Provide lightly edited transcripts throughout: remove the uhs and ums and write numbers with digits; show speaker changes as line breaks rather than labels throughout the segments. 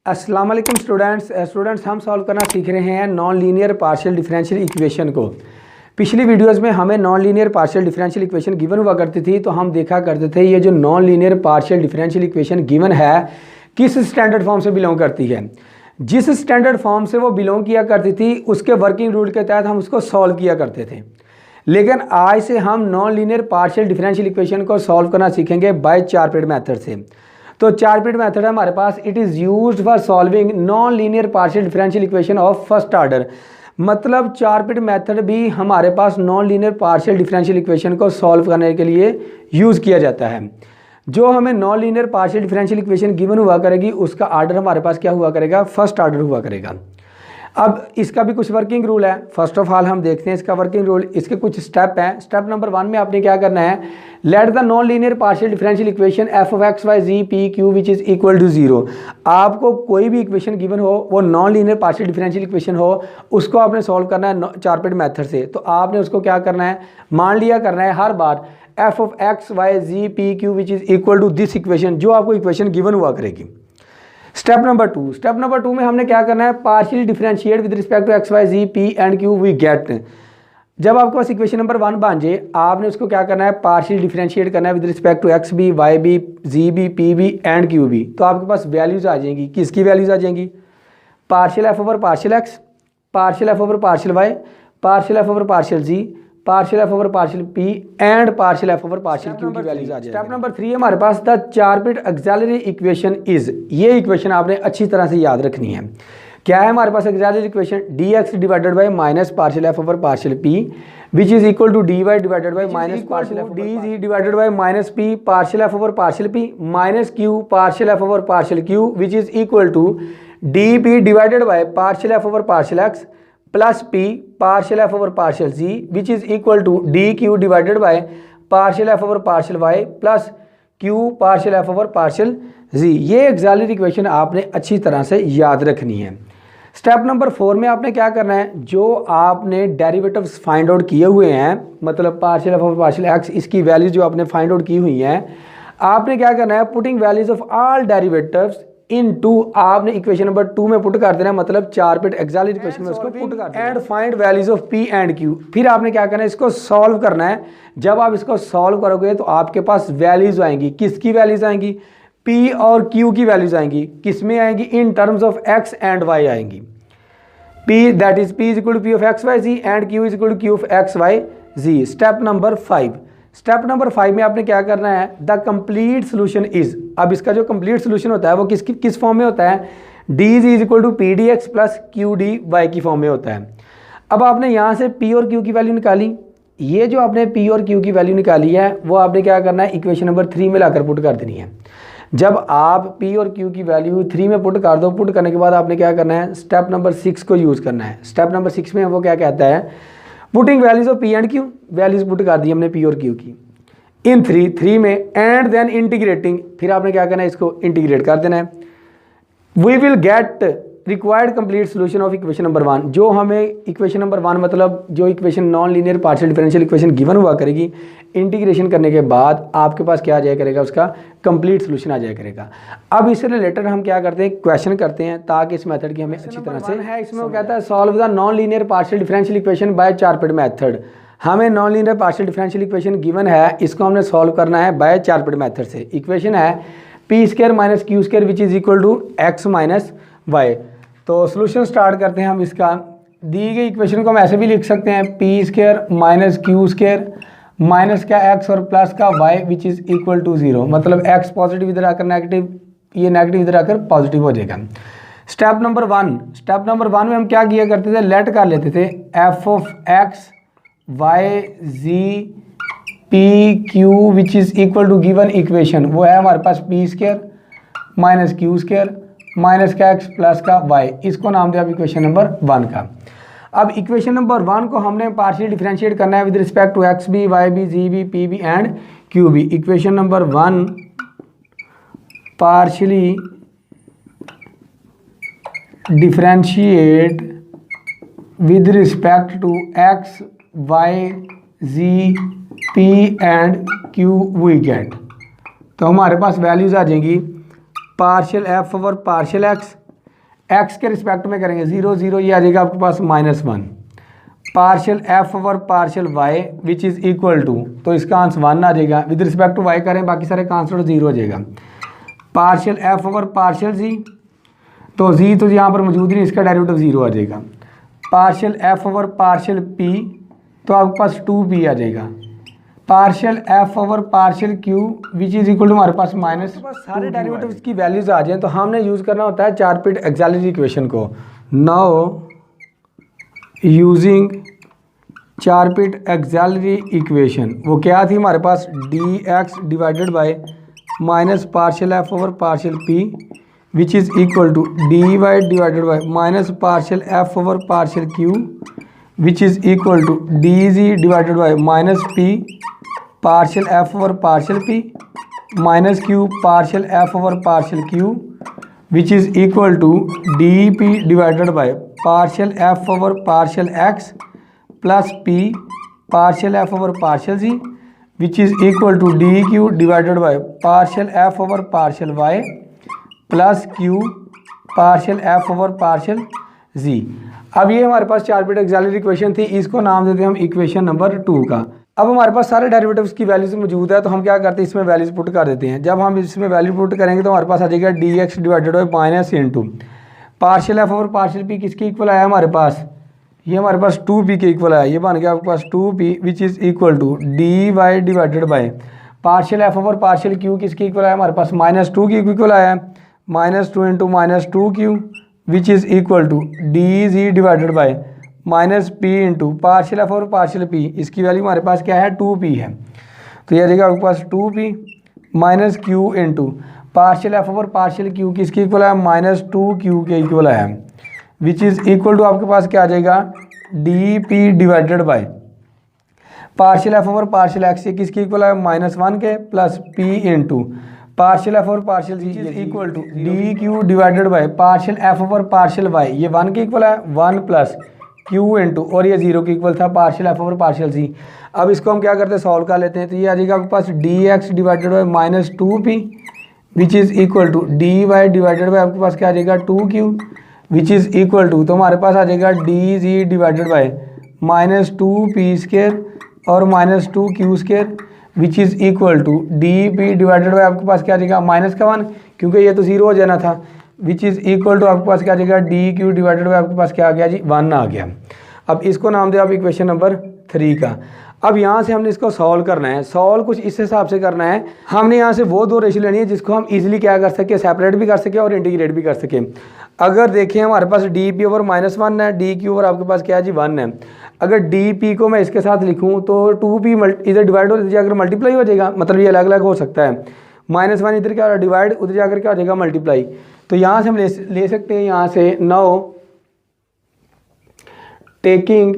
अस्सलाम वालेकुम स्टूडेंट्स हम सॉल्व करना सीख रहे हैं non linear partial differential equation को। पिछली वीडियोस में हमें non linear partial differential equation given हुआ करती थी, तो हम देखा करते थे ये जो non linear partial differential equation given है किस स्टैंडर्ड फॉर्म से बिलोंग करती है। जिस स्टैंडर्ड फॉर्म से वो बिलोंग किया करती थी उसके वर्किंग रूल के तहत हम उसको सॉल्व किया करते थे, लेकिन आज से हम non linear partial differential equation को सॉल्व करना सीखेंगे बाय चार पीरियड मेथड से। तो चार पीरियड मेथड है हमारे पास। It is used for solving non linear partial differential equation of first order. मतलब चार पीरियड मेथड भी हमारे पास non linear partial differential equation को सॉल्व करने के लिए यूज़ किया जाता है। जो हमें non linear partial differential equation given हुआ करेगी उसका ऑर्डर हमारे पास क्या हुआ करेगा, फर्स्ट ऑर्डर हुआ करेगा। अब इसका भी कुछ वर्किंग रूल है। फर्स्ट ऑफ ऑल हम देखते हैं इसका वर्किंग रूल। इसके कुछ स्टेप हैं। स्टेप नंबर 1 में आपने क्या करना है, let the non linear partial differential equation F of x Y G P Q which is equal to 0। आपको कोई भी इक्वेशन गिवन हो, वो non linear partial differential equation हो, उसको आपने सॉल्व करना है चार पीरियड मेथड से। तो आपने उसको क्या करना है, मान लिया करना है हर बार f of x Y G P Q which is equal to this equation, जो आपको इक्वेशन गिवन हुआ करेगी। स्टेप नंबर 2 में हमने क्या करना है, partial differentiate with respect to X Y ji P and Q we get. जब आपके पास इक्वेशन नंबर 1 बन जाए, आपने उसको क्या करना है, पार्शियल डिफरेंशिएट करना है विद रिस्पेक्ट टू एक्स बी वाई बी जी बी पी बी एंड क्यू बी। तो आपके पास वैल्यूज आ जाएंगी। किसकी वैल्यूज आ जाएंगी, partial F over partial X, partial F over partial Y, partial F over partial Z, partial F over partial P and partial F over partial Q की वैल्यूज आ जाएगी। स्टेप नंबर 3 हमारे पास the Charpit auxiliary equation is. ये equation आपने अच्छी तरह से याद रखनी है। क्या है हमारे पास auxiliary equation, d x divided by minus partial F over partial P which is equal to D Y divided by minus partial f d ji divided by minus p partial F over partial P minus Q partial F over partial Q which is equal to d p divided by partial F over partial x plus p partial F over partial ji which is equal to d q divided by partial F over partial y plus q partial F over partial z. ये auxiliary equation आपने अच्छी तरह से याद रखनी है। Step number 4 में आपने क्या करना है, जो आपने डेरिवेटिव्स फाइंड आउट किए हुए हैं, मतलब partial F over partial x, इसकी वैल्यूज जो आपने फाइंड आउट की हुई हैं, आपने क्या करना है, putting values of all derivatives into, आपने इक्वेशन नंबर 2 में पुट कर देना, मतलब चार पीरियड ऑक्सिलरी इक्वेशन में उसको पुट कर देना। And find values of P and Q. फिर आपने क्या करना है, इसको सॉल्व करना है। जब आप इसको सॉल्व करोगे तो आपके पास वैल्यूज आएंगी। किसकी वैल्यूज आएंगी, पी और क्यू की वैल्यूज आएंगी। किस में आएंगी, in terms of x and y आएंगी। P that is p is equal to p of x Y z and q is equal to q of x Y z. Step number 5 में आपने क्या करना है, द कंप्लीट सोल्यूशन इज। अब इसका जो complete solution होता है वो किस फॉर्म में होता है, D is equal to P D x plus Q D Y की फॉर्म में होता है। अब आपने यहाँ से पी और क्यू की वैल्यू निकाली। ये जो आपने पी और क्यू की वैल्यू निकाली है वो आपने क्या करना है, इक्वेशन नंबर 3 में लाकर पुट कर देनी है। जब आप पी और क्यू की वैल्यू 3 में पुट कर दो, पुट करने के बाद आपने क्या करना है, स्टेप नंबर 6 को यूज़ करना है। स्टेप नंबर 6 में वो क्या कहता है, putting values of P and Q, values put कर दी हमने पी और क्यू की इन 3 में, एंड देन इंटीग्रेटिंग। फिर आपने क्या करना है, इसको इंटीग्रेट कर देना है। We will get required complete solution of equation number 1। जो हमें इक्वेशन नंबर 1 मतलब जो equation non linear partial differential equation given हुआ करेगी, इंटीग्रेशन करने के बाद आपके पास क्या आ जाया करेगा, उसका कंप्लीट सोल्यूशन आ जाया करेगा। अब इससे रिलेटेड हम क्या करते हैं, क्वेश्चन करते हैं ताकि इस मेथड की हमें अच्छी तरह से है। इसमें वो कहता है solve the non linear partial differential equation by Charpit method. हमें non linear partial differential equation given है, इसको हमने सॉल्व करना है बाय चार पीरियड मेथड से। इक्वेशन है P square minus Q square which is equal to X minus Y. तो solution start करते हैं हम इसका। दी गई इक्वेशन को हम ऐसे भी लिख सकते हैं, P square minus Q square minus का एक्स और प्लस का Y which is equal to 0। मतलब एक्स पॉजिटिव इधर आकर नेगेटिव, ये नेगेटिव इधर आकर पॉजिटिव हो जाएगा। स्टेप नंबर 1 में हम क्या किया करते थे, लेट कर लेते थे f of x Y G P Q which is equal to given equation. वो है हमारे पास p square minus Q square minus का एक्स प्लस का वाई। इसको नाम दिया इक्वेशन नंबर 1 का। अब इक्वेशन नंबर 1 को हमने पार्शियल डिफरेंशिएट करना है विद रिस्पेक्ट टू एक्स बी वाई बी जी बी पी बी एंड क्यू बी। Equation number 1 partially differentiate with respect to X Y ji P and Q we get. तो हमारे पास वैल्यूज आ जाएंगी partial F over partial X X के रिस्पेक्ट में करेंगे 0 0, ये आ जाएगा आपके पास -1 partial F over partial Y which is equal to, तो इसका आंसर 1 आ जाएगा। विद रिस्पेक्ट टू वाई करें बाकी सारे का आंसर 0 हो जाएगा। पार्शियल एफ ओवर पार्शियल जी, तो जी तो यहाँ पर मौजूद नहीं, इसका डेरिवेटिव 0 आ जाएगा। Partial F over partial P, तो आपके पास 2p आ जाएगा। Partial F over partial Q which is equal to हमारे पास माइनस, सारे डेरिवेटिव्स की वैल्यूज आ जाएं तो हमने यूज़ करना होता है चार-पिट एक्सैलरी इक्वेशन को। Now using Charpit auxiliary equation, वो क्या थी हमारे पास, dx divided by minus partial F over partial P which is equal to dy divided by minus partial F over partial Q which is equal to dg divided by minus p partial F over partial P minus Q partial F over partial Q which is equal to dp divided by partial F over partial x plus p partial F over partial ji which is equal to dq divided by partial F over partial y plus q partial F over partial z। अब ये हमारे पास चार-पिट auxiliary equation थी, इसको नाम देते हैं हम equation number 2 का। अब हमारे पास सारे डेरिवेटिव्स की वैल्यूज मौजूद है, तो हम क्या करते हैं, इसमें वैल्यूज पुट कर देते हैं। जब हम इसमें वैल्यू पुट करेंगे तो हमारे पास आ जाएगा dx divided by minus into partial F over partial p किसके इक्वल आया हमारे पास, ये हमारे पास 2p के इक्वल आया, ये बन गया आपके पास 2p which is equal to dy divided by partial F over partial q किसके इक्वल आया हमारे पास, -2 के इक्वल आया है, -2 into -2q which is equal to dg divided by minus p into partial F over partial p, इसकी value हमारे पास क्या है 2p है, तो ये आ जाएगा आपके पास 2p minus q into partial F over partial q किसके इक्वल आया, -2q के इक्वल आया विच इज़ इक्वल टू आपके पास क्या आ जाएगा dp divided by partial F over partial X, ये किसके इक्वल आया -1 के plus p into partial F over partial Z is equal to dq divided by partial F over partial y, ये 1 के इक्वल है 1 प्लस q इंटू, और ये 0 के इक्वल था partial F over partial c। अब इसको हम क्या करते हैं, सॉल्व कर लेते हैं, तो ये आ जाएगा आपके पास dx divided by -2p which is equal to dy divided by आपके पास क्या आ जाएगा 2q which is equal to, तो हमारे पास आ जाएगा dg divided by -2p square और -2q square which is equal to dp divided by आपके पास क्या आ जाएगा -1, क्योंकि ये तो 0 हो जाना था, विच इज़ इक्वल टू आपके पास क्या आ जाएगा dq डिवाइडेड बाय आपके पास क्या आ गया जी 1 आ गया। अब इसको नाम दिया आप इक्वेशन नंबर 3 का। अब यहाँ से हमने इसको सॉल्व करना है, सॉल्व कुछ इस हिसाब से करना है, हमने यहाँ से वो दो रेशियो लेनी है जिसको हम इजीली क्या कर सके, सेपरेट भी कर सके और इंटीग्रेट भी कर सके। अगर देखें हमारे पास dp ओवर -1 है, dq ओवर आपके पास क्या है जी 1 है। अगर dp को मैं इसके साथ लिखूँ तो 2p इधर डिवाइड हो जाकर मल्टीप्लाई हो जाएगा, मतलब ये अलग अलग हो सकता है, -1 इधर क्या हो रहा है डिवाइड, उधर जाकर क्या हो जाएगा मल्टीप्लाई। तो यहाँ से हम ले सकते हैं यहाँ से, now taking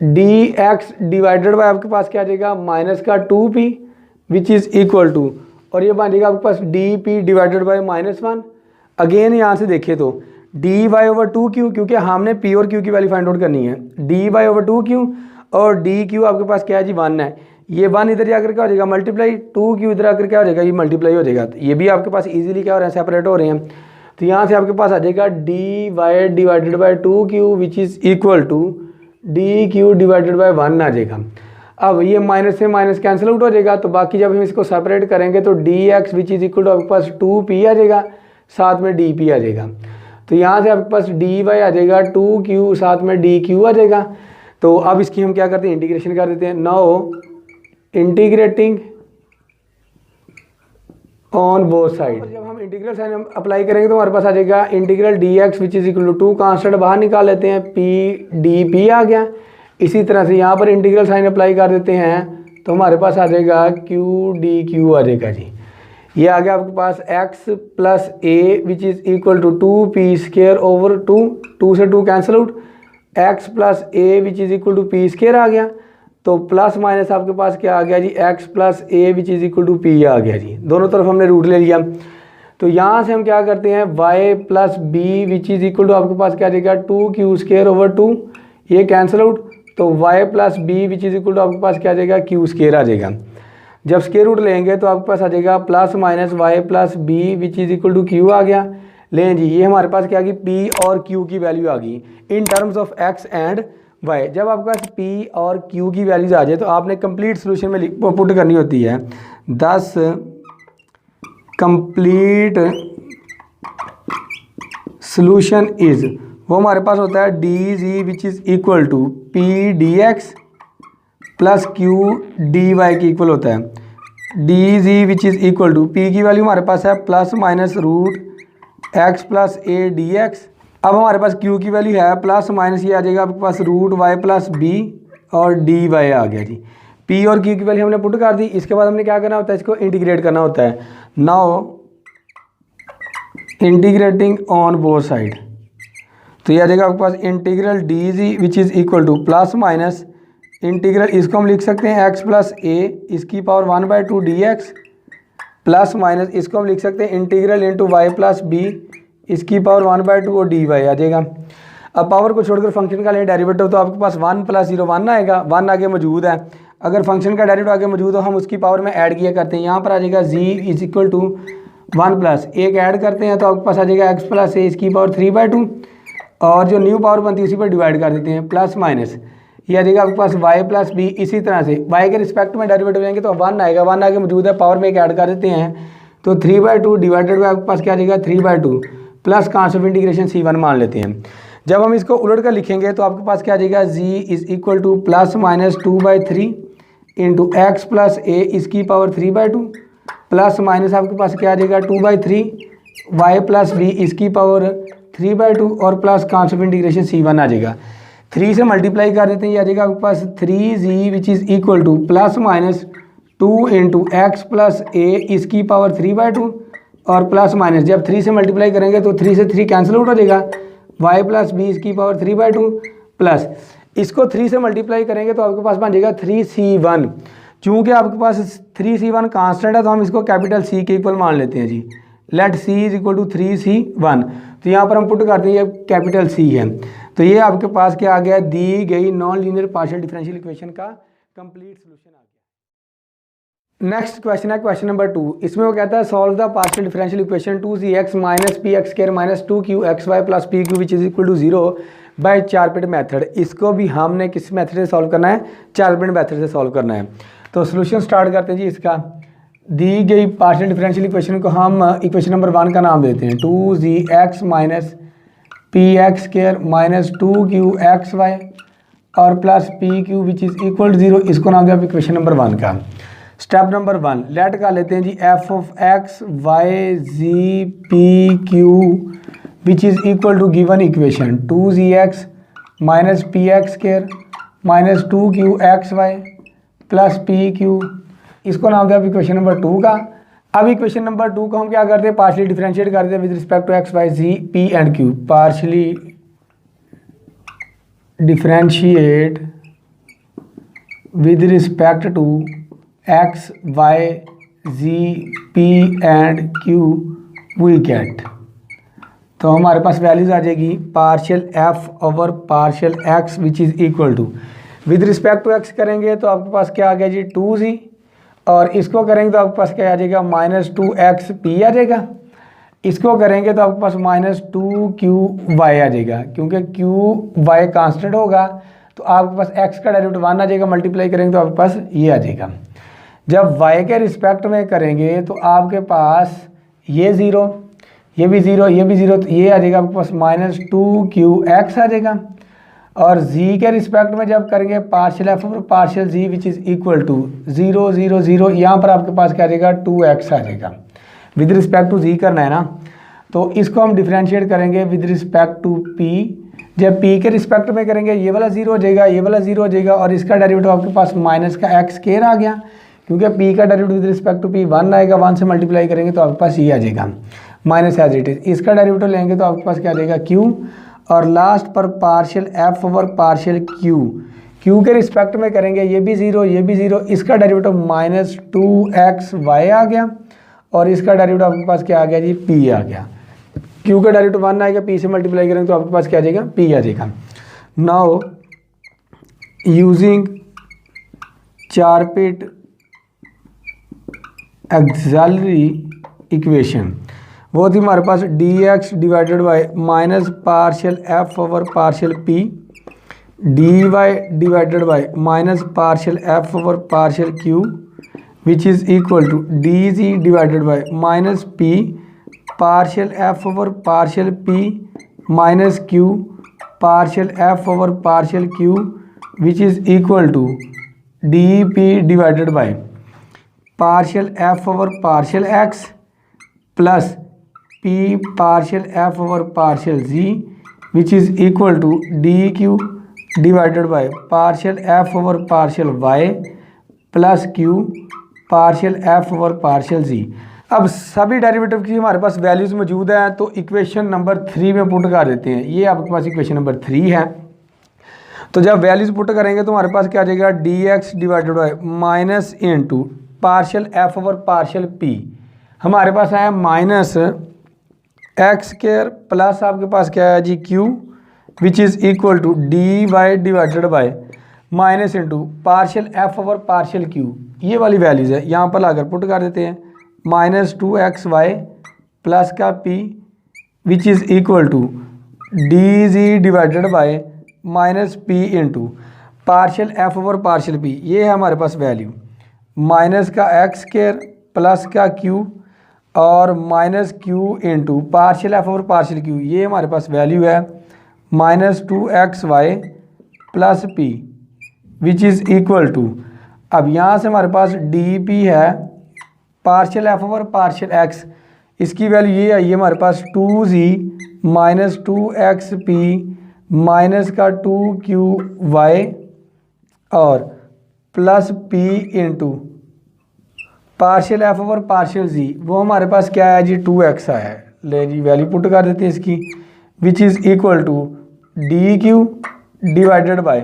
dx divided by आपके पास क्या आ जाएगा माइनस का 2p which is equal to, और ये बन जाएगा आपके पास dp डिवाइडेड बाय -1। अगेन यहाँ से देखें तो dy ओवर 2q, क्योंकि हमने p और q की वैल्यू फाइंड आउट करनी है, dy ओवर 2q और dq आपके पास क्या है जी 1 है, ये 1 इधर जाकर क्या हो जाएगा मल्टीप्लाई, 2q इधर आकर क्या हो जाएगा ये मल्टीप्लाई हो जाएगा, तो ये भी आपके पास इजीली क्या हो रहे हैं सेपरेट हो रहे हैं। तो यहाँ से आपके पास आ जाएगा dy divided by 2q which is equal to dq divided by 1 आ जाएगा। अब ये माइनस से माइनस कैंसिल आउट हो जाएगा, तो बाकी जब हम इसको सेपरेट करेंगे तो dx which is equal to आपके पास 2p आ जाएगा, साथ में dp आ जाएगा। तो यहाँ से आपके पास dy आ जाएगा 2q, साथ में dq आ जाएगा। तो अब इसकी हम क्या करते हैं इंटीग्रेशन कर देते हैं। Now integrating on both side, जब हम इंटीग्रल साइन अप्लाई करेंगे तो हमारे पास आ जाएगा integral dx which is equal to 2 constant बाहर निकाल लेते हैं, p dp आ गया। इसी तरह से यहाँ पर इंटीग्रल साइन अप्लाई कर देते हैं तो हमारे पास आ जाएगा q dq आ जाएगा जी। ये आ गया आपके पास x plus a which is equal to 2p square over 2 से 2 cancel out, x plus a which is equal to p square आ गया। तो प्लस माइनस आपके पास क्या आ गया जी x plus a which is equal to p आ गया जी, दोनों तरफ हमने रूट ले लिया। तो यहाँ से हम क्या करते हैं y plus b which is equal to आपके पास क्या आ जाएगा 2q स्क्वायर ओवर 2, ये कैंसिल आउट, तो y plus b which is equal to आपके पास क्या आ जाएगा q स्क्वायर आ जाएगा। जब स्क्वायर रूट लेंगे तो आपके पास आ जाएगा plus minus y plus b which is equal to q आ गया, लें जी, ये हमारे पास क्या आ गई, पी और क्यू की वैल्यू आ गई in terms of x and Y. जब आपके पास पी और क्यू की वैल्यूज आ जाए तो आपने कंप्लीट सोल्यूशन में पुट करनी होती है 10 कंप्लीट सोल्यूशन इज, वो हमारे पास होता है D ji which is equal to P D x plus Q D Y की इक्वल होता है। D ji which is equal to P की वैल्यू हमारे पास है plus minus root X plus A D X. अब हमारे पास क्यू की वैल्यू है प्लस माइनस ये आ जाएगा आपके पास रूट वाई प्लस बी और डी वाई आ गया जी। पी और क्यू की वैल्यू हमने पुट कर दी। इसके बाद हमने क्या करना होता है, इसको इंटीग्रेट करना होता है। Now integrating on both side, तो ये आ जाएगा आपके पास integral d ji which is equal to plus minus integral, इसको हम लिख सकते हैं एक्स प्लस ए इसकी power 1/2 d x plus minus इसको हम लिख सकते हैं integral into y plus b इसकी पावर 1/2 और डी वाई आ जाएगा। अब पावर को छोड़कर फंक्शन का लें डेरिवेटिव, तो आपके पास 1 + 0 1 आएगा, 1 आगे मौजूद है। अगर फंक्शन का डेरिवेटिव आगे मौजूद हो हम उसकी पावर में ऐड किया करते हैं। यहाँ पर आ जाएगा z is equal to 1 plus एक ऐड करते हैं तो आपके पास आ जाएगा एक्स प्लस ए इसकी पावर 3/2 और जो न्यू पावर बनती है उसी पर डिवाइड कर देते हैं प्लस माइनस ये आ जाएगा आपके पास वाई प्लस बी। इसी तरह से वाई के रिस्पेक्ट में डेरिवेटिव लेंगे तो 1 आएगा, 1 आगे मौजूद है, पावर में एक ऐड कर देते हैं तो 3/2 डिवाइडेड बाई आपके पास क्या आ जाएगा 3/2 plus constant of integration C1 मान लेते हैं। जब हम इसको उलट कर लिखेंगे तो आपके पास क्या आ जाएगा z is equal to plus minus 2/3 into x plus a इसकी पावर 3/2 प्लस माइनस आपके पास क्या आ जाएगा 2/3 वाई प्लस बी इसकी पावर 3/2 और plus constant of integration C1 आ जाएगा। 3 से मल्टीप्लाई कर देते हैं, ये आ जाएगा आपके पास 3z which is equal to plus minus 2 into x plus a इसकी पावर 3/2 और प्लस माइनस जब 3 से मल्टीप्लाई करेंगे तो 3 से 3 कैंसिल आउट हो जाएगा, वाई प्लस बी इसकी पावर 3/2 प्लस इसको 3 से मल्टीप्लाई करेंगे तो आपके पास बन जाएगा 3c1। चूँकि आपके पास 3c1 कांस्टेंट है तो हम इसको कैपिटल C के इक्वल मान लेते हैं जी। Let C is equal to 3c1, तो यहाँ पर हम पुट करते हैं ये कैपिटल C है। तो ये आपके पास क्या आ गया, दी गई non linear partial differential equation का कंप्लीट सोल्यूशन आ गया। नेक्स्ट क्वेश्चन है क्वेश्चन नंबर 2। इसमें वो कहता है solve the partial differential equation 2cx minus px² minus 2qxy plus pq which is equal to 0 by Charpit method. इसको भी हमने किस मेथड से सॉल्व करना है, चारपिट मेथड से सॉल्व करना है। तो सोल्यूशन स्टार्ट करते हैं जी। इसका दी गई पार्शियल डिफरेंशियल इक्वेशन को हम इक्वेशन नंबर 1 का नाम देते हैं 2gx minus px² minus 2qxy और plus pq which is equal to 0, इसको नाम दिया आप इक्वेशन नंबर 1 का। स्टेप नंबर 1 लेट का लेते हैं जी f of x y z p q which is equal to given equation 2gx minus px² minus 2qxy plus pq, इसको नाम दिया आप इक्वेशन नंबर 2 का। अब इक्वेशन नंबर 2 को हम क्या करते हैं, पार्शली डिफरेंशिएट करते हैं with respect to X Y ji P and Q. Partially differentiate with respect to X Y ji P and Q we get, तो हमारे पास वैल्यूज आ जाएगी partial F over partial X which is equal to, with respect to X करेंगे तो आपके पास क्या आ गया जी 2z और इसको करेंगे तो आपके पास क्या आ जाएगा माइनस 2xp आ जाएगा। इसको करेंगे तो आपके पास माइनस 2qy आ जाएगा, क्योंकि qy कांस्टेंट होगा तो आपके पास x का डेरिवेटिव 1 आ जाएगा, मल्टीप्लाई करेंगे तो आपके पास ये आ जाएगा। जब y के रिस्पेक्ट में करेंगे तो आपके पास ये 0, ये भी 0, ये भी 0, तो ये आ जाएगा आपके पास माइनस 2qx आ जाएगा। और z के रिस्पेक्ट में जब करेंगे पार्शियल एफ और partial z which is equal to 0 0 0, यहाँ पर आपके पास क्या आ जाएगा 2x आ जाएगा। विद रिस्पेक्ट टू z करना है ना, तो इसको हम डिफरेंशिएट करेंगे विद रिस्पेक्ट टू p। जब p के रिस्पेक्ट में करेंगे ये वाला 0 हो जाएगा, ये वाला 0 हो जाएगा और इसका डेरिवेटिव आपके पास माइनस का x² आ गया, क्योंकि p का derivative with respect to p 1 आएगा, 1 से मल्टीप्लाई करेंगे तो आपके पास ये आ जाएगा माइनस एज इट इज़। इसका डेरिवेटिव लेंगे तो आपके पास क्या आ जाएगा q और लास्ट पर partial F over partial Q के रिस्पेक्ट में करेंगे ये भी 0, ये भी 0, इसका डेरिवेटिव माइनस 2xy आ गया और इसका डेरिवेटिव आपके पास क्या आ गया जी p आ गया। क्यू का डेरिवेटिव 1 आएगा, p से मल्टीप्लाई करेंगे तो आपके पास क्या आ जाएगा p आ जाएगा। Now using Charpit auxiliary equation, वो थी हमारे पास d x divided by minus partial F over partial p, d Y divided by minus partial F over partial Q which is equal to d ji divided by minus p partial F over partial P minus Q partial F over partial Q which is equal to d p divided by partial F over partial x plus p partial F over partial ji which is equal to d q divided by partial F over partial y plus q partial F over partial z. अब सभी derivative की हमारे पास values मौजूद हैं, तो equation number 3 में put कर देते हैं। ये आपके पास इक्वेशन नंबर 3 है। तो जब वैल्यूज़ पुट करेंगे तो हमारे पास क्या आ जाएगा, d x divided by minus into partial F over partial P, हमारे पास आया माइनस एक्स स्क्वायर प्लस आपके पास क्या है Z Q which is equal to D Y divided by minus into partial F over partial Q. ये वाली values है, यहाँ पर लाकर पुट कर देते हैं। माइनस 2xy प्लस का p which is equal to d ji divided by minus p into partial F over partial p. ये है हमारे पास वैल्यू, माइनस का एक्स स्क्वायर प्लस का क्यू और minus q into partial F over partial Q. ये हमारे पास वैल्यू है minus 2xy plus p which is equal to, अब यहाँ से हमारे पास डी पी है partial F over partial x, इसकी वैल्यू ये आई है हमारे पास 2z माइनस 2xp माइनस का 2qy और plus p into partial F over partial z, वो हमारे पास क्या है जी 2x आया है। ले जी वैल्यू पुट कर देते हैं इसकी, which is equal to d q divided by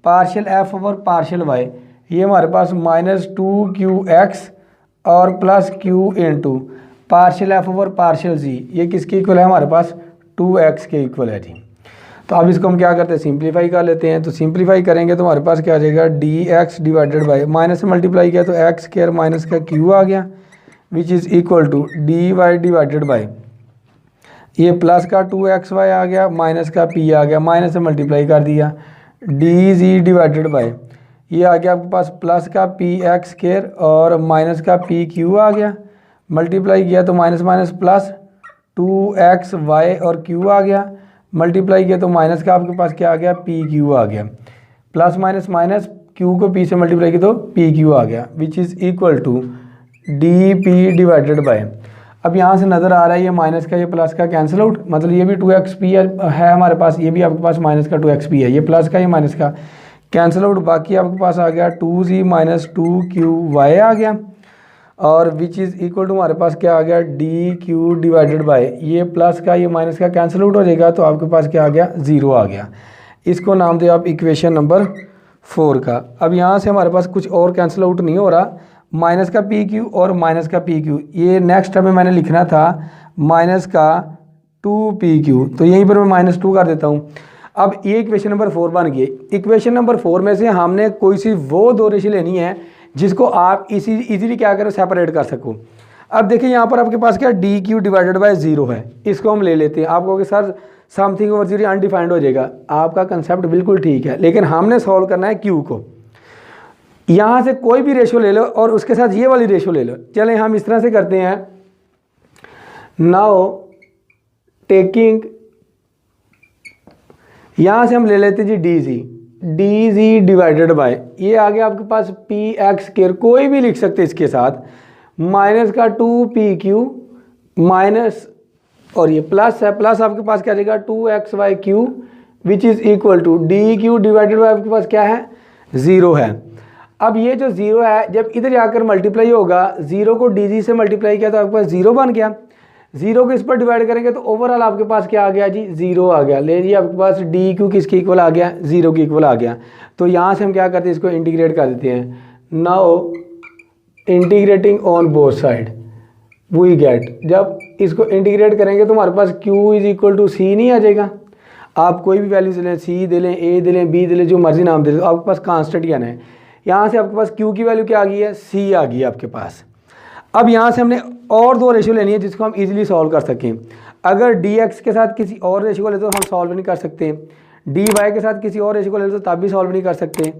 partial F over partial y। ये हमारे पास माइनस 2qx और plus q into partial F over partial z, ये किसके इक्वल है हमारे पास 2x के इक्वल है जी। तो अब इसको हम क्या करते हैं, सिंप्लीफाई कर लेते हैं। तो सिंप्लीफाई करेंगे तो हमारे पास क्या आ जाएगा, d x divided by minus से मल्टीप्लाई किया तो एक्स स्क्वायर माइनस का q आ गया which is equal to D Y divided by ये प्लस का 2xy आ गया माइनस का p आ गया, माइनस से मल्टीप्लाई कर दिया डी जी डिवाइडेड बाई ये आ गया आपके पास प्लस का पी एक्स स्क्वायर और माइनस का पी क्यू आ गया, मल्टीप्लाई किया तो माइनस माइनस प्लस 2xy और q आ गया, मल्टीप्लाई किया तो माइनस का आपके पास क्या आ गया पी क्यू आ गया, प्लस माइनस माइनस q को p से मल्टीप्लाई किया तो पी क्यू आ गया which is equal to d p divided by. अब यहाँ से नज़र आ रहा है ये माइनस का ये प्लस का कैंसिल आउट, मतलब ये भी 2xp है हमारे पास, ये भी आपके पास माइनस का 2xp है, ये प्लस का ये माइनस का कैंसिल आउट, बाकी आपके पास आ गया 2z माइनस 2qy आ गया और विच इज़ इक्वल टू हमारे पास क्या आ गया डी क्यू डिवाइडेड बाय ये प्लस का ये माइनस का कैंसिल आउट हो जाएगा तो आपके पास क्या आ गया 0 आ गया। इसको नाम दे आप इक्वेशन नंबर 4 का। अब यहाँ से हमारे पास कुछ और कैंसिल आउट नहीं हो रहा, माइनस का पी क्यू और माइनस का पी क्यू, ये नेक्स्ट हमें मैंने लिखना था माइनस का 2pq, तो यहीं पर मैं -2 कर देता हूँ। अब ये इक्वेशन नंबर 4 बन गई। इक्वेशन नंबर 4 में से हमने कोई सी वो दो रेशो लेनी है जिसको आप इजीली क्या करो सेपरेट कर सको। अब देखिए यहाँ पर आपके पास क्या डी क्यू डिवाइडेड बाय 0 है, इसको हम ले लेते हैं। आप कहोगे सर समथिंग ओवर 0 अनडिफाइंड हो जाएगा, आपका कंसेप्ट बिल्कुल ठीक है, लेकिन हमने सॉल्व करना है क्यू को। यहाँ से कोई भी रेशो ले लो और उसके साथ ये वाली रेशो ले लो। चलें हम इस तरह से करते हैं, नाउ टेकिंग, यहाँ से हम ले लेते हैं G D G divided by ये आ गया आपके पास पी एक्स स्क्वायर, कोई भी लिख सकते इसके साथ, माइनस का 2pq माइनस और ये प्लस है, प्लस आपके पास क्या जाएगा 2xy which is equal to d q divided by आपके पास क्या है 0 है। अब ये जो 0 है जब इधर जाकर मल्टीप्लाई होगा, 0 को डी से मल्टीप्लाई किया तो आपके पास 0 बन गया, 0 को इस पर डिवाइड करेंगे तो ओवरऑल आपके पास क्या आ गया जी 0 आ गया। ले जी आपके पास डी क्यू किसके इक्वल आ गया 0 के इक्वल आ गया। तो यहाँ से हम क्या करते हैं इसको इंटीग्रेट कर देते हैं। Now integrating on both side we get, जब इसको इंटीग्रेट करेंगे तो हमारे पास q is equal to c नहीं आ जाएगा। आप कोई भी वैल्यू दे लें, सी दे लें, ए दे लें, बी दे लें, जो मर्जी नाम दे लें, आपके पास कांस्टेंट ही आना है। यहाँ से आपके पास q की वैल्यू क्या आ गई है, c आ गई आपके पास। अब यहाँ से हमने और दो रेशियो लेनी है जिसको हम इजीली सॉल्व कर सकें। अगर डी एक्स के साथ किसी और रेशियो को ले तो हम सॉल्व नहीं कर सकते, डी वाई के साथ किसी और रेशियो को ले तो तब भी सॉल्व नहीं कर सकते,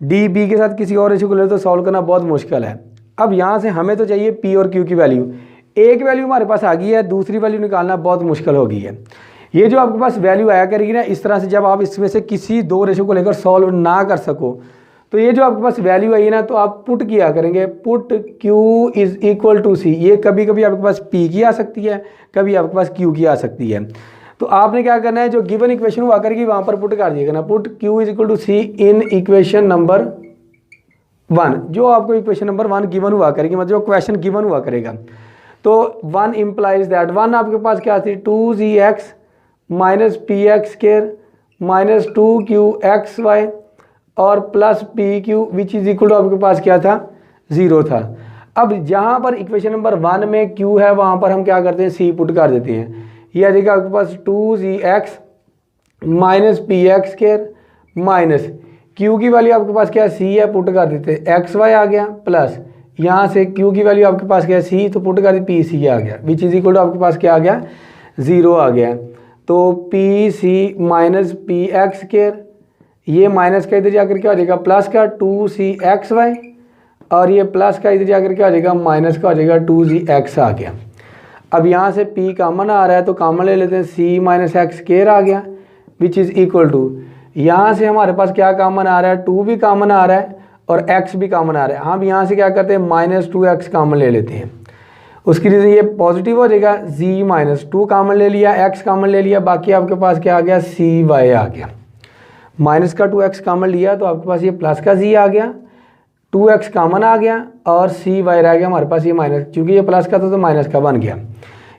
डी बी के साथ किसी और रेशियो को ले तो सॉल्व करना बहुत मुश्किल है। अब यहाँ से हमें तो चाहिए पी और क्यू की वैल्यू। एक वैल्यू हमारे पास आ गई है, दूसरी वैल्यू निकालना बहुत मुश्किल हो गई है। ये जो आपके पास वैल्यू आया करेगी ना, इस तरह से जब आप इसमें से किसी दो रेशियो को लेकर सॉल्व ना कर सको तो ये जो आपके पास वैल्यू आई है ना, तो आप पुट किया करेंगे, put q is equal to c. ये कभी कभी आपके पास p की आ सकती है, कभी आपके पास q की आ सकती है। तो आपने क्या करना है, जो गिवन इक्वेशन हुआ करेगी वहाँ पर पुट कर दिएगा ना, put q is equal to c in equation number 1। जो आपको इक्वेशन नंबर 1 गिवन हुआ करेगी, मतलब जो क्वेश्चन गिवन हुआ करेगा, तो 1 इम्प्लाइज दैट 1 आपके पास क्या थी, 2gx minus p x square minus 2qxy और plus p Q which is equal to आपके पास क्या था, 0 था। अब जहाँ पर इक्वेशन नंबर 1 में q है वहाँ पर हम क्या करते हैं, c पुट कर देते हैं। ये आ जाएगा आपके पास 2gx minus p x square minus q की वैल्यू आपके पास क्या है, c है, पुट कर देते हैं, xy आ गया, प्लस यहाँ से q की वैल्यू आपके पास क्या है, c, तो पुट कर दी पी सी आ गया, विच इज इक्वल टू आपके पास क्या आ गया, 0 आ गया। तो p c minus p x square, ये माइनस का इधर जाकर क्या हो जाएगा, प्लस का 2cxy, और ये प्लस का इधर जाकर क्या हो जाएगा, माइनस का हो जाएगा 2gx आ गया। अब यहाँ से p कॉमन आ रहा है तो कॉमन ले लेते हैं, c माइनस एक्स स्क्वायर आ गया, विच इज़ इक्वल टू, यहाँ से हमारे पास क्या कॉमन आ रहा है, 2 भी कॉमन आ रहा है और x भी कॉमन आ रहा है। हम यहाँ से क्या करते हैं, माइनस 2x कॉमन ले लेते हैं। उसकी रीज़न ये पॉजिटिव हो जाएगा, z माइनस 2 कॉमन ले लिया, x कॉमन ले लिया, बाकी आपके पास क्या आ गया, cy आ गया। माइनस का 2x कॉमन लिया तो आपके पास ये प्लस का z आ गया, 2x कॉमन आ गया और cy रह गया हमारे पास ये माइनस, क्योंकि ये प्लस का था तो माइनस का बन गया।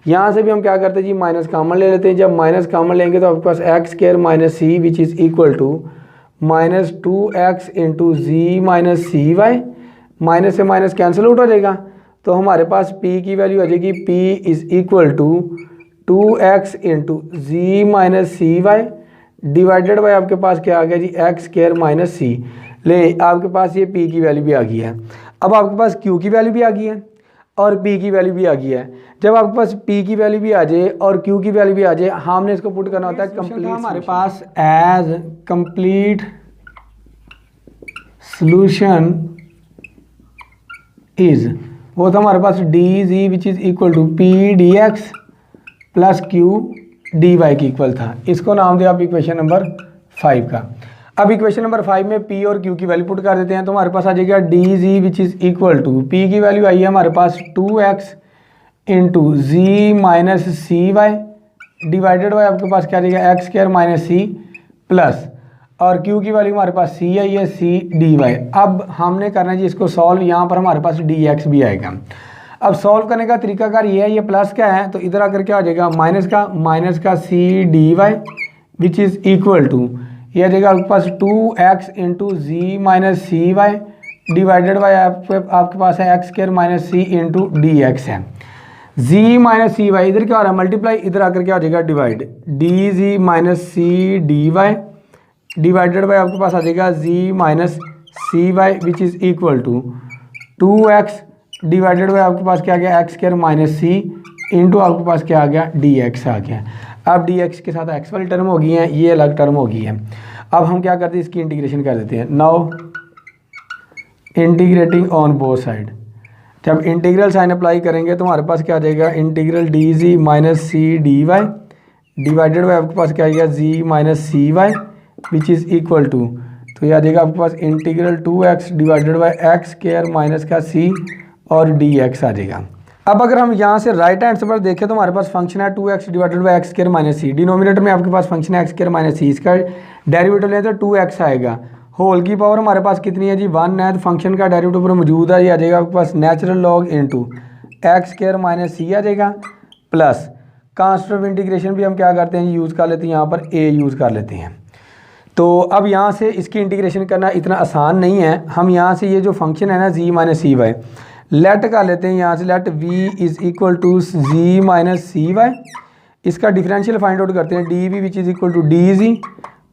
यहाँ से भी हम क्या करते हैं जी, माइनस कॉमन ले लेते हैं। जब माइनस कॉमन लेंगे तो आपके पास x square minus c which is equal to minus 2x into ji minus c y, minus से माइनस कैंसिल आउट हो जाएगा, तो हमारे पास p की वैल्यू आ जाएगी p is equal to 2x into ji minus c y divided by आपके पास क्या आ गया जी, एक्स स्क्वायर माइनस सी। ले आपके पास ये p की वैल्यू भी आ गई है। अब आपके पास q की वैल्यू भी आ गई है और p की वैल्यू भी आ गई है। जब आपके पास p की वैल्यू भी आ जाए और q की वैल्यू भी आ जाए, हमने इसको पुट करना होता है कंप्लीट। हमारे पास एज कंप्लीट सॉल्यूशन इज, वो था हमारे पास d ji which is equal to P D x plus Q D Y की इक्वल था। इसको नाम दिया आप इक्वेशन नंबर 5 का। अब इक्वेशन नंबर 5 में p और q की वैल्यू पुट कर देते हैं तो हमारे पास आ जाएगा d ji which is equal to, p की वैल्यू आई है हमारे पास 2x into ji minus c y divided by आपके पास क्या आ जाएगा, x square minus c plus, और q की वैल्यू हमारे पास c आई है, c डी वाई। अब हमने करना है जी इसको सॉल्व, यहाँ पर हमारे पास dx भी आएगा। अब सॉल्व करने का तरीकाकार ये है, ये प्लस क्या है तो इधर आकर क्या हो जाएगा, माइनस का c d y which is equal to, ये आ जाएगा आपके पास 2x into ji minus c y divided by आपके पास है x square minus c into d x है। जी माइनस सी वाई इधर क्या हो रहा है, मल्टीप्लाई, इधर आकर क्या हो जाएगा divide, d z minus c d Y divided by आपके पास आ जाएगा z minus c y which is equal to 2x divided by आपके पास क्या आ गया, x square minus c into आपके पास क्या आ गया, डी एक्स आ गया। अब डी एक्स के साथ एक्स वाली टर्म हो गई है, ये अलग टर्म हो गई है। अब हम क्या करते हैं, इसकी इंटीग्रेशन कर देते हैं। Now integrating on both side, जब इंटीग्रल साइन अप्लाई करेंगे तो हमारे पास क्या आ जाएगा, integral d z minus c d Y divided by आपके पास क्या आ गया, z minus c y which is equal to, तो ये आ जाएगा आपके पास integral 2x divided by x square minus का c और dx आ जाएगा। अब अगर हम यहाँ से राइट हैंड से देखें तो हमारे पास फंक्शन है 2x divided by x square minus c, denominator में आपके पास फंक्शन है एक्स स्क्वायर माइनस सी, इसका डेरिवेटिव लें तो 2x आएगा। होल की पावर हमारे पास कितनी है जी, 1 है, तो फंक्शन का डेरिवेटिव पर मौजूद है, ये आ जाएगा आपके पास natural log into x square minus c आ जाएगा, प्लस कांस्टेंट ऑफ इंटीग्रेशन भी हम क्या करते हैं यूज़ कर लेते हैं, यहाँ पर a यूज़ कर लेते हैं। तो अब यहाँ से इसकी इंटीग्रेशन करना इतना आसान नहीं है। हम यहाँ से ये जो फंक्शन है ना z minus c y let कर लेते हैं, यहाँ से let v is equal to z minus c y, इसका डिफरेंशियल फाइंड आउट करते हैं, d v which is equal to d z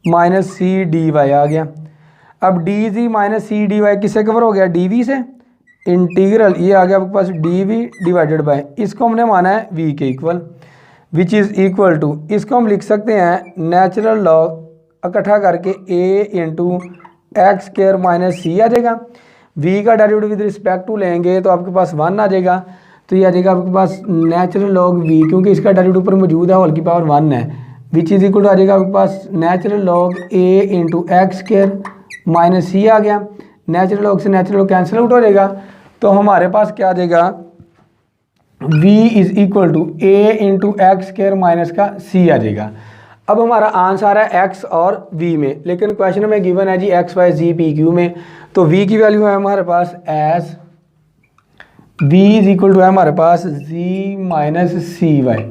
minus c d Y आ गया। अब d z minus c d y किससे कवर हो गया, D we से, इंटीग्रल ये आ गया आपके पास डी वी डिवाइडेड बाय, इसको हमने माना है वी के equal, which is equal to, इसको हम लिख सकते हैं नेचुरल लॉग इकट्ठा करके a into x square minus c आ जाएगा। वी का डेरिवेटिव विद रिस्पेक्ट टू लेंगे तो आपके पास 1 आ जाएगा, तो ये आ जाएगा आपके पास नेचुरल लॉग वी, क्योंकि इसका डेरिवेटिव ऊपर मौजूद है, होल की पावर 1 है, विच इज़ इक्वल टू आ जाएगा आपके पास natural log a into x square minus c आ गया। नेचुरल लॉग से नेचुरल लॉग कैंसिल आउट हो जाएगा, तो हमारे पास क्या आ जाएगा v is equal to a into x square minus का c आ जाएगा। अब हमारा आंसर है x और v में, लेकिन क्वेश्चन में गिवन है जी x y z p q में, तो v की वैल्यू है हमारे पास as v is equal to है हमारे पास z माइनस सी वाई,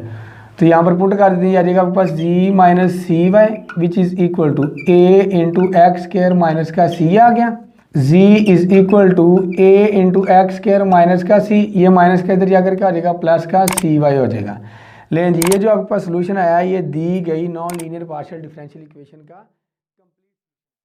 तो यहाँ पर पुट कर दीजिए, आ जाएगा आपके पास z minus c y which is equal to a into x square minus का c आ गया। z is equal to a into x square minus का c, ये माइनस का इधर जाकर क्या हो जाएगा प्लस का सी वाई हो जाएगा। लेकिन ये जो आपके पास सोल्यूशन आया ये दी गई non linear partial differential equation का